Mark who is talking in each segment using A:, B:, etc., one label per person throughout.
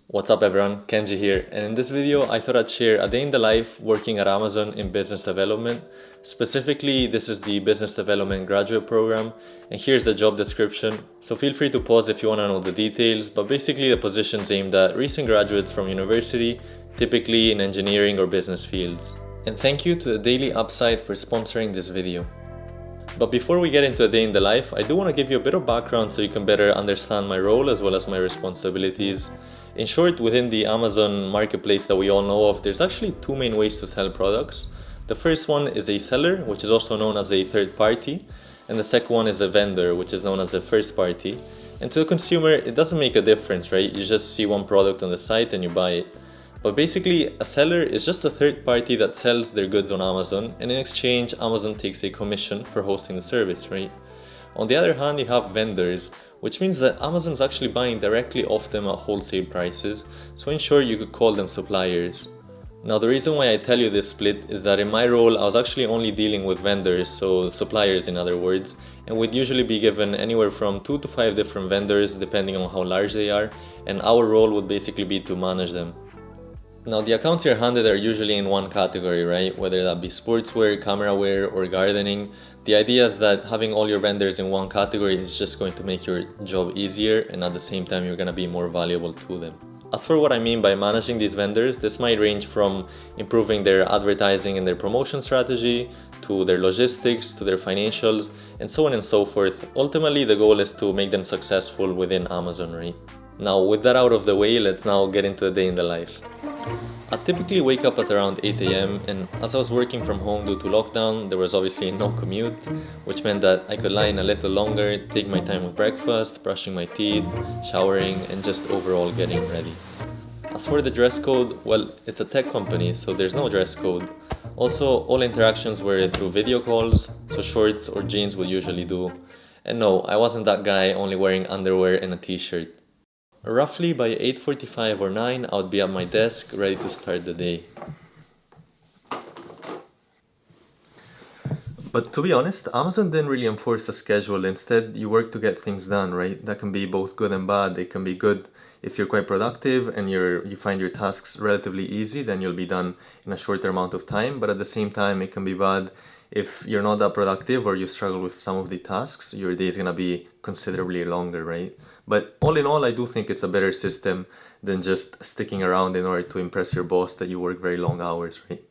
A: What's up everyone, Kenji here, and in this video I thought I'd share a day in the life working at Amazon in business development. Specifically, this is the business development graduate program, and here's the job description. So feel free to pause if you want to know the details, but basically the position's aimed at recent graduates from university, typically in engineering or business fields. And thank you to the Daily Upside for sponsoring this video. But before we get into a day in the life, I do want to give you a bit of background so you can better understand my role as well as my responsibilities. In short, within the Amazon marketplace that we all know of, there's actually two main ways to sell products. The first one is a seller, which is also known as a third party, and the second one is a vendor, which is known as a first party. And to the consumer, it doesn't make a difference, right? You just see one product on the site and you buy it. But basically, a seller is just a third party that sells their goods on Amazon, and in exchange, Amazon takes a commission for hosting the service, right? On the other hand, you have vendors, which means that Amazon is actually buying directly off them at wholesale prices, so in short, you could call them suppliers. Now, the reason why I tell you this split is that in my role, I was actually only dealing with vendors, so suppliers in other words, and would usually be given anywhere from 2 to 5 different vendors depending on how large they are, and our role would basically be to manage them. Now, the accounts you're handed are usually in one category, right? Whether that be sportswear, camera wear, or gardening. The idea is that having all your vendors in one category is just going to make your job easier, and at the same time, you're going to be more valuable to them. As for what I mean by managing these vendors, this might range from improving their advertising and their promotion strategy, to their logistics, to their financials, and so on and so forth. Ultimately, the goal is to make them successful within Amazon, right? Now, with that out of the way, let's now get into a day in the life. I typically wake up at around 8 am, and as I was working from home due to lockdown, there was obviously no commute, which meant that I could lie in a little longer, take my time with breakfast, brushing my teeth, showering, and just overall getting ready. As for the dress code, well, it's a tech company, so there's no dress code. Also, all interactions were through video calls, so shorts or jeans would usually do. And no, I wasn't that guy only wearing underwear and a t-shirt. Roughly by 8:45 or 9, I would be at my desk ready to start the day. But to be honest, Amazon didn't really enforce a schedule. Instead, you work to get things done, right? That can be both good and bad. It can be good if you're quite productive and you find your tasks relatively easy, then you'll be done in a shorter amount of time. But at the same time, it can be bad if you're not that productive or you struggle with some of the tasks. Your day is gonna be considerably longer, right? But all in all, I do think it's a better system than just sticking around in order to impress your boss that you work very long hours, right?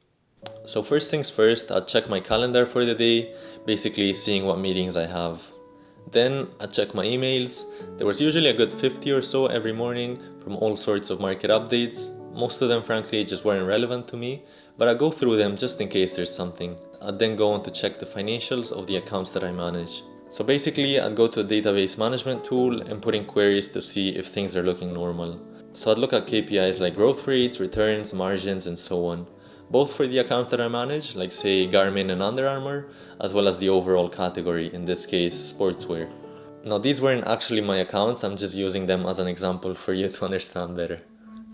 A: So first things first, I'll check my calendar for the day, basically seeing what meetings I have. Then I check my emails. There was usually a good 50 or so every morning from all sorts of market updates. Most of them, frankly, just weren't relevant to me, but I go through them just in case there's something. I'd then go on to check the financials of the accounts that I manage. So basically, I'd go to a database management tool and put in queries to see if things are looking normal. So I'd look at KPIs like growth rates, returns, margins, and so on, both for the accounts that I manage, like say Garmin and Under Armour, as well as the overall category, in this case sportswear. Now, these weren't actually my accounts, I'm just using them as an example for you to understand better.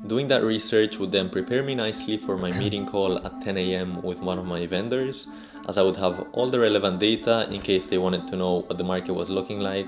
A: Doing that research would then prepare me nicely for my meeting call at 10 am with one of my vendors, as I would have all the relevant data in case they wanted to know what the market was looking like,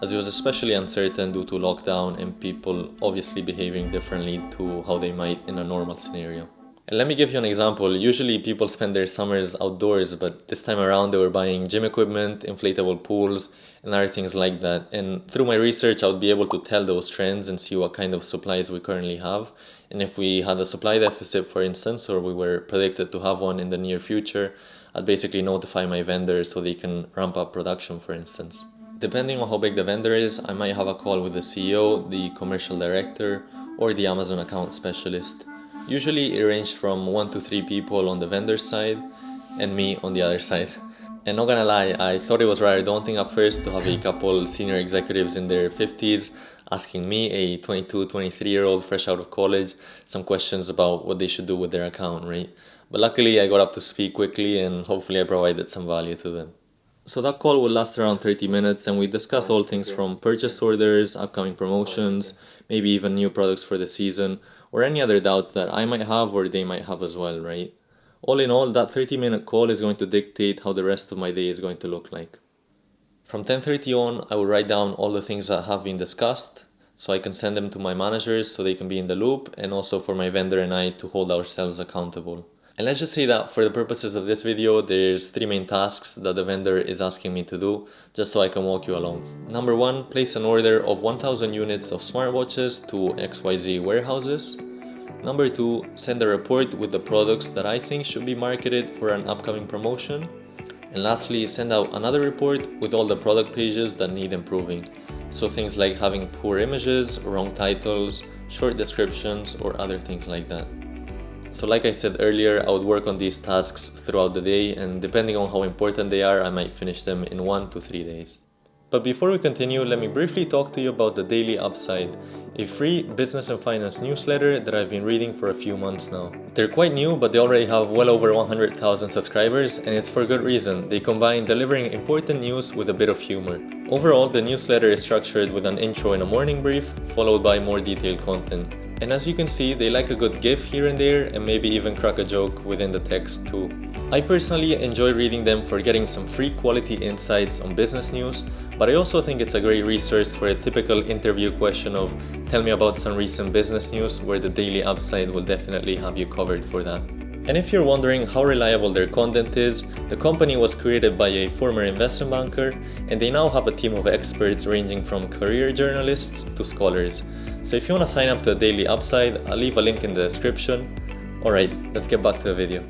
A: as it was especially uncertain due to lockdown and people obviously behaving differently to how they might in a normal scenario. And let me give you an example. Usually people spend their summers outdoors, but this time around they were buying gym equipment, inflatable pools, and other things like that. And through my research, I would be able to tell those trends and see what kind of supplies we currently have. And if we had a supply deficit, for instance, or we were predicted to have one in the near future, I'd basically notify my vendors so they can ramp up production, for instance. Depending on how big the vendor is, I might have a call with the CEO, the commercial director, or the Amazon account specialist. Usually it ranged from 1 to 3 people on the vendor side and me on the other side. And not gonna lie, I thought it was rather daunting at first to have a couple senior executives in their 50s asking me, a 22, 23-year-old fresh out of college, some questions about what they should do with their account, right? But luckily I got up to speed quickly and hopefully I provided some value to them. So that call would last around 30 minutes and we discussed all things from purchase orders, upcoming promotions, maybe even new products for the season, or any other doubts that I might have or they might have as well, right? All in all, that 30-minute call is going to dictate how the rest of my day is going to look like. From 10:30 on, I will write down all the things that have been discussed. so I can send them to my managers so they can be in the loop, and also for my vendor and I to hold ourselves accountable. And let's just say that for the purposes of this video, there's 3 main tasks that the vendor is asking me to do, just so I can walk you along. Number 1, place an order of 1000 units of smartwatches to XYZ warehouses. Number 2, send a report with the products that I think should be marketed for an upcoming promotion. And lastly, send out another report with all the product pages that need improving. So things like having poor images, wrong titles, short descriptions, or other things like that. So like I said earlier, I would work on these tasks throughout the day, and depending on how important they are, I might finish them in 1 to 3 days. But before we continue, let me briefly talk to you about the Daily Upside, a free business and finance newsletter that I've been reading for a few months now. They're quite new, but they already have well over 100,000 subscribers, and it's for good reason. They combine delivering important news with a bit of humor. Overall, the newsletter is structured with an intro and a morning brief, followed by more detailed content. And as you can see, they like a good gif here and there, and maybe even crack a joke within the text too. I personally enjoy reading them for getting some free quality insights on business news, but I also think it's a great resource for a typical interview question of tell me about some recent business news, where the Daily Upside will definitely have you covered for that. And if you're wondering how reliable their content is, the company was created by a former investment banker, and they now have a team of experts ranging from career journalists to scholars. So if you want to sign up to the Daily Upside, I'll leave a link in the description. Alright, let's get back to the video.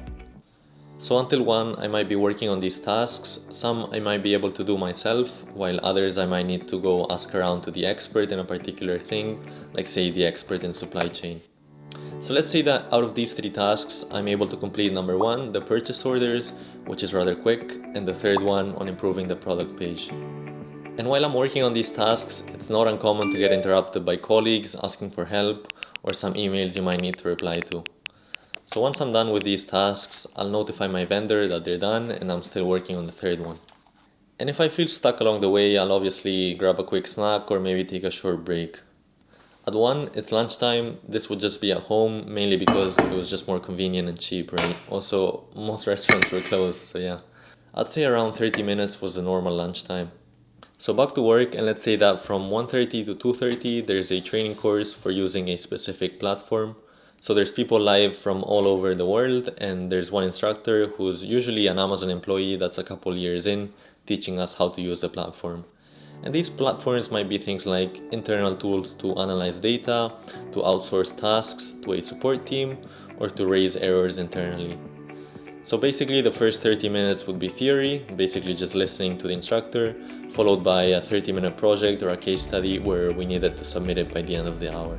A: So until 1, I might be working on these tasks. Some I might be able to do myself, while others I might need to go ask around to the expert in a particular thing, like say the expert in supply chain. So let's say that out of these 3 tasks, I'm able to complete number 1, the purchase orders, which is rather quick, and the third one on improving the product page. And while I'm working on these tasks, it's not uncommon to get interrupted by colleagues asking for help, or some emails you might need to reply to. So once I'm done with these tasks, I'll notify my vendor that they're done and I'm still working on the third one. And if I feel stuck along the way, I'll obviously grab a quick snack or maybe take a short break. At 1, it's lunchtime. This would just be at home, mainly because it was just more convenient and cheap, right? Also, most restaurants were closed, so yeah. I'd say around 30 minutes was the normal lunchtime. So back to work, and let's say that from 1:30 to 2:30 there's a training course for using a specific platform. So there's people live from all over the world, and there's one instructor who's usually an Amazon employee that's a couple years in, teaching us how to use the platform. And these platforms might be things like internal tools to analyze data, to outsource tasks to a support team, or to raise errors internally. So basically the first 30 minutes would be theory, basically just listening to the instructor, followed by a 30-minute project or a case study where we needed to submit it by the end of the hour.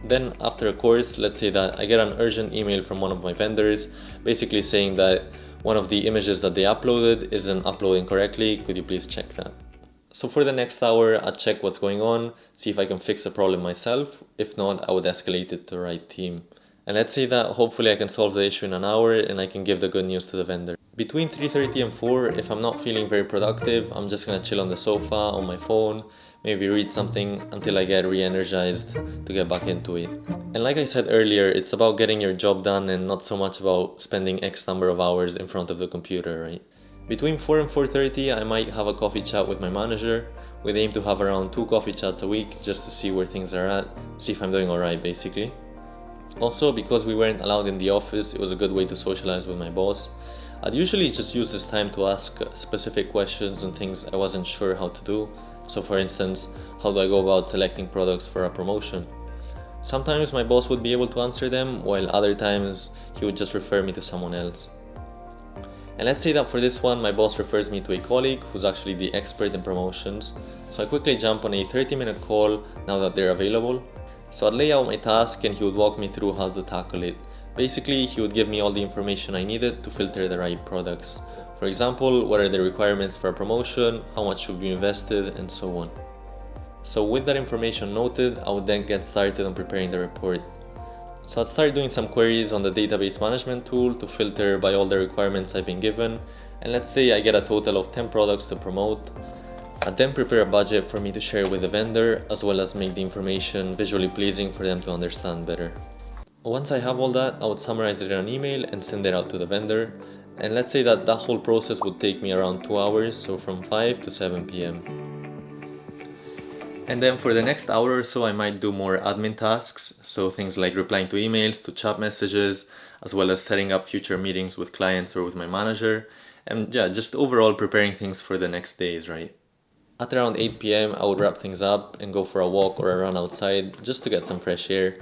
A: Then after a course, let's say that I get an urgent email from one of my vendors, basically saying that one of the images that they uploaded isn't uploading correctly, could you please check that? So for the next hour, I'd check what's going on, see if I can fix the problem myself. If not, I would escalate it to the right team. And let's say that hopefully I can solve the issue in an hour and I can give the good news to the vendor. Between 3:30 and 4, if I'm not feeling very productive, I'm just gonna chill on the sofa, on my phone, maybe read something until I get re-energized to get back into it. And like I said earlier, it's about getting your job done and not so much about spending X number of hours in front of the computer, right? Between 4 and 4:30, I might have a coffee chat with my manager. We aim to have around 2 coffee chats a week just to see where things are at, see if I'm doing alright basically. Also, because we weren't allowed in the office, it was a good way to socialize with my boss. I'd usually just use this time to ask specific questions on things I wasn't sure how to do. So for instance, how do I go about selecting products for a promotion? Sometimes my boss would be able to answer them, while other times he would just refer me to someone else. And let's say that for this one, my boss refers me to a colleague who's actually the expert in promotions. So I quickly jump on a 30-minute call now that they're available. So I'd lay out my task and he would walk me through how to tackle it. Basically, he would give me all the information I needed to filter the right products. For example, what are the requirements for a promotion, how much should be invested, and so on. So with that information noted, I would then get started on preparing the report. So I'd start doing some queries on the database management tool to filter by all the requirements I've been given, and let's say I get a total of 10 products to promote. I'd then prepare a budget for me to share with the vendor, as well as make the information visually pleasing for them to understand better. Once I have all that, I would summarize it in an email and send it out to the vendor. And let's say that whole process would take me around 2 hours, so from 5 to 7 p.m. And then for the next hour or so, I might do more admin tasks. So things like replying to emails, to chat messages, as well as setting up future meetings with clients or with my manager. And yeah, just overall preparing things for the next days, right? At around 8 p.m., I would wrap things up and go for a walk or a run outside just to get some fresh air.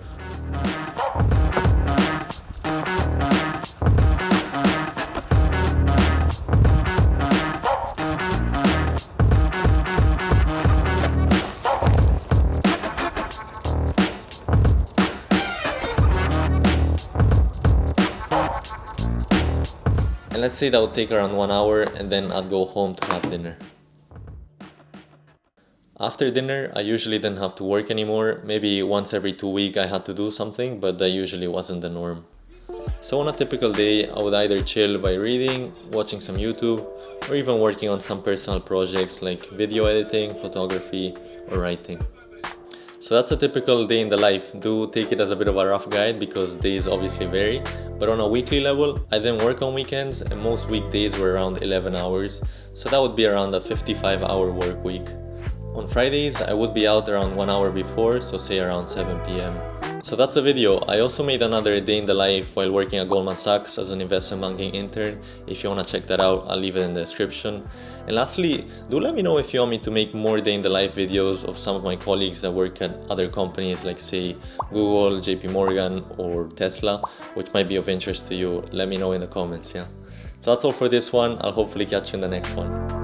A: And let's say that would take around 1 hour, and then I'd go home to have dinner. After dinner, I usually didn't have to work anymore. Maybe once every 2 weeks I had to do something, but that usually wasn't the norm. So on a typical day, I would either chill by reading, watching some YouTube, or even working on some personal projects like video editing, photography, or writing. So that's a typical day in the life. Do take it as a bit of a rough guide because days obviously vary. But on a weekly level, I didn't work on weekends and most weekdays were around 11 hours. So that would be around a 55-hour work week. On Fridays, I would be out around 1 hour before, so say around 7 p.m. So that's the video. I also made another day in the life while working at Goldman Sachs as an investment banking intern. If you want to check that out, I'll leave it in the description. And lastly, do let me know if you want me to make more day in the life videos of some of my colleagues that work at other companies like say Google, JP Morgan or Tesla, which might be of interest to you. Let me know in the comments, yeah. So that's all for this one. I'll hopefully catch you in the next one.